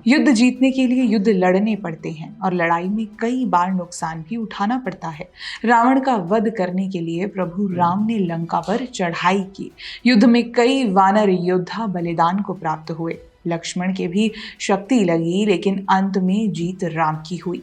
युद्ध जीतने के लिए युद्ध लड़ने पड़ते हैं और लड़ाई में कई बार नुकसान भी उठाना पड़ता है। रावण का वध करने के लिए प्रभु राम ने लंका पर चढ़ाई की। युद्ध में कई वानर योद्धा बलिदान को प्राप्त हुए। लक्ष्मण के भी शक्ति लगी, लेकिन अंत में जीत राम की हुई।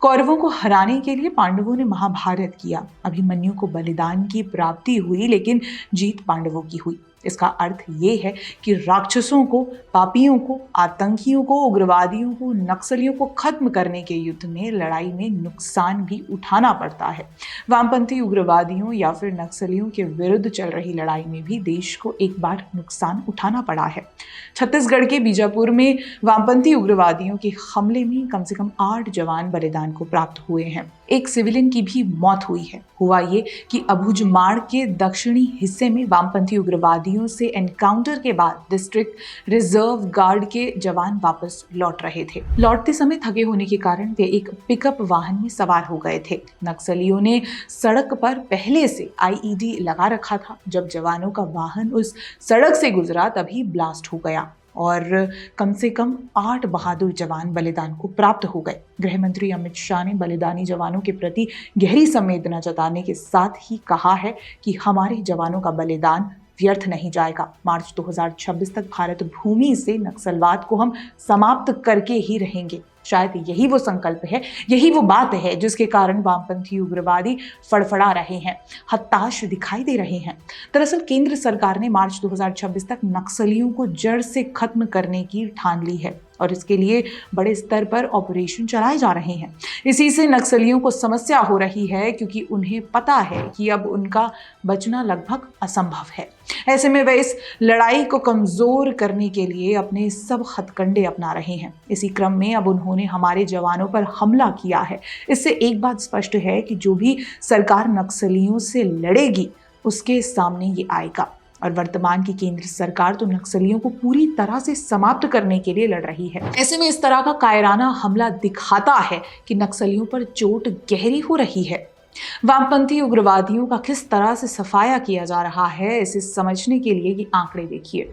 कौरवों को हराने के लिए पांडवों ने महाभारत किया। अभिमन्यु को बलिदान की प्राप्ति हुई, लेकिन जीत पांडवों की हुई। इसका अर्थ ये है कि राक्षसों को, पापियों को, आतंकियों को, उग्रवादियों को, नक्सलियों को खत्म करने के युद्ध में, लड़ाई में नुकसान भी उठाना पड़ता है। वामपंथी उग्रवादियों या फिर नक्सलियों के विरुद्ध चल रही लड़ाई में भी देश को एक बार नुकसान उठाना पड़ा है। छत्तीसगढ़ के बीजापुर में वामपंथी उग्रवादियों के हमले में कम से कम 8 जवान बलिदान को प्राप्त हुए हैं। एक सिविलियन की भी मौत हुई है। हुआ ये कि अबुझमाड़ के दक्षिणी हिस्से में वामपंथी उग्रवादियों से एनकाउंटर के बाद डिस्ट्रिक्ट रिजर्व गार्ड के जवान वापस लौट रहे थे। लौटते समय थके होने के कारण वे एक पिकअप वाहन में सवार हो गए थे। नक्सलियों ने सड़क पर पहले से आईईडी लगा रखा था। जब जवानों का वाहन उस सड़क से गुजरा तभी ब्लास्ट हो गया और कम से कम 8 बहादुर जवान बलिदान को प्राप्त हो गए। गृह मंत्री अमित शाह ने बलिदानी जवानों के प्रति गहरी संवेदना जताने के साथ ही कहा है कि हमारे जवानों का बलिदान व्यर्थ नहीं जाएगा। मार्च 2026 तक भारत भूमि से नक्सलवाद को हम समाप्त करके ही रहेंगे। शायद यही वो संकल्प है, यही वो बात है जिसके कारण वामपंथी उग्रवादी फड़फड़ा रहे हैं, हताश दिखाई दे रहे हैं। दरअसल केंद्र सरकार ने मार्च 2026 तक नक्सलियों को जड़ से खत्म करने की ठान ली है और इसके लिए बड़े स्तर पर ऑपरेशन चलाए जा रहे हैं। इसी से नक्सलियों को समस्या हो रही है, क्योंकि उन्हें पता है कि अब उनका बचना लगभग असंभव है। ऐसे में वे इस लड़ाई को कमजोर करने के लिए अपने सब हथकंडे अपना रहे हैं। इसी क्रम में अब उन्होंने हमारे जवानों पर हमला किया है। इससे एक बात स्पष्ट है कि जो भी सरकार नक्सलियों से लड़ेगी उसके सामने ये आएगा। और वर्तमान की केंद्र सरकार तो नक्सलियों को पूरी तरह से समाप्त करने के लिए लड़ रही है। ऐसे में इस तरह का कायराना हमला दिखाता है कि नक्सलियों पर चोट गहरी हो रही है। वामपंथी उग्रवादियों का किस तरह से सफाया किया जा रहा है, इसे समझने के लिए ये आंकड़े देखिए।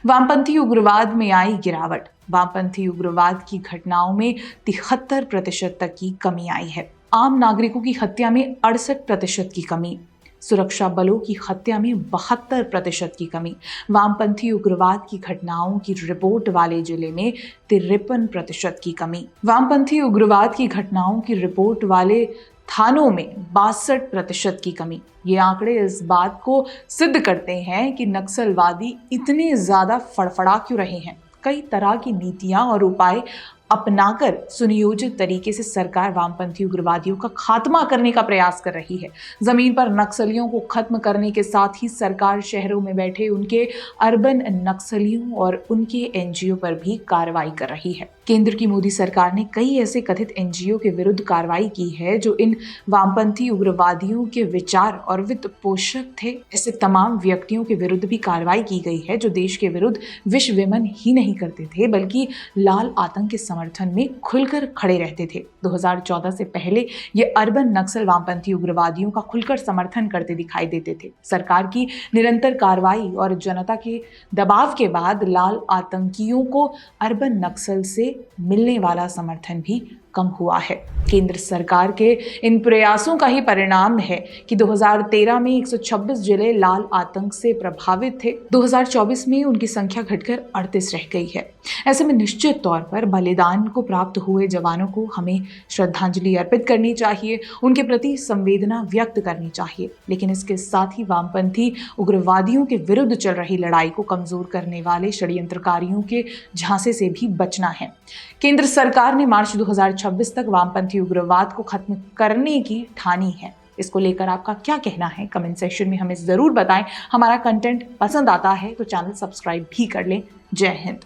वामपंथी उग्रवाद में आई गिरावट। वामपंथी उग्रवाद की घटनाओं में 73% तक की कमी आई है। आम नागरिकों की हत्या में 68% की कमी, सुरक्षा बलों की हत्या में 72% की कमी, वामपंथी उग्रवाद की घटनाओं की रिपोर्ट वाले जिले में 53% की कमी, वामपंथी उग्रवाद की घटनाओं की रिपोर्ट वाले थानों में 62% की कमी। ये आंकड़े इस बात को सिद्ध करते हैं कि नक्सलवादी इतने ज्यादा फड़फड़ा क्यों रहे हैं। कई तरह की नीतियां और उपाय अपनाकर सुनियोजित तरीके से सरकार वामपंथी उग्रवादियों का खात्मा करने का प्रयास कर रही है। जमीन पर नक्सलियों को खत्म करने के साथ ही सरकार शहरों में बैठे उनके अर्बन नक्सलियों और उनके एनजीओ पर भी कार्रवाई कर रही है। केंद्र की मोदी सरकार ने कई ऐसे कथित एनजीओ के विरुद्ध कार्रवाई की है जो इन वामपंथी उग्रवादियों के विचार और वित्त पोषक थे। ऐसे तमाम व्यक्तियों के विरुद्ध भी कार्रवाई की गई है जो देश के विरुद्ध विष विमन ही नहीं करते थे, बल्कि लाल आतंक के समर्थन में खुलकर खड़े रहते थे। 2014 से पहले ये अर्बन नक्सल वामपंथी उग्रवादियों का खुलकर समर्थन करते दिखाई देते थे। सरकार की निरंतर कार्रवाई और जनता के दबाव के बाद लाल आतंकियों को अर्बन नक्सल से मिलने वाला समर्थन भी कम हुआ है। केंद्र सरकार के इन प्रयासों का ही परिणाम है कि 2013 में 126 जिले लाल आतंक से प्रभावित थे। 2024 में उनकी संख्या घटकर 38 रह गई है। ऐसे में निश्चित तौर पर बलिदान को प्राप्त हुए जवानों को हमें श्रद्धांजलि अर्पित करनी चाहिए, उनके प्रति संवेदना व्यक्त करनी चाहिए। लेकिन इसके साथ ही वामपंथी उग्रवादियों के विरुद्ध चल रही लड़ाई को कमजोर करने वाले षड्यंत्रकारियों के झांसे से भी बचना है। केंद्र सरकार ने मार्च 2026 तक वामपंथी उग्रवाद को खत्म करने की ठानी है। इसको लेकर आपका क्या कहना है, कमेंट सेक्शन में हमें जरूर बताएं। हमारा कंटेंट पसंद आता है तो चैनल सब्सक्राइब भी कर लें। जय हिंद।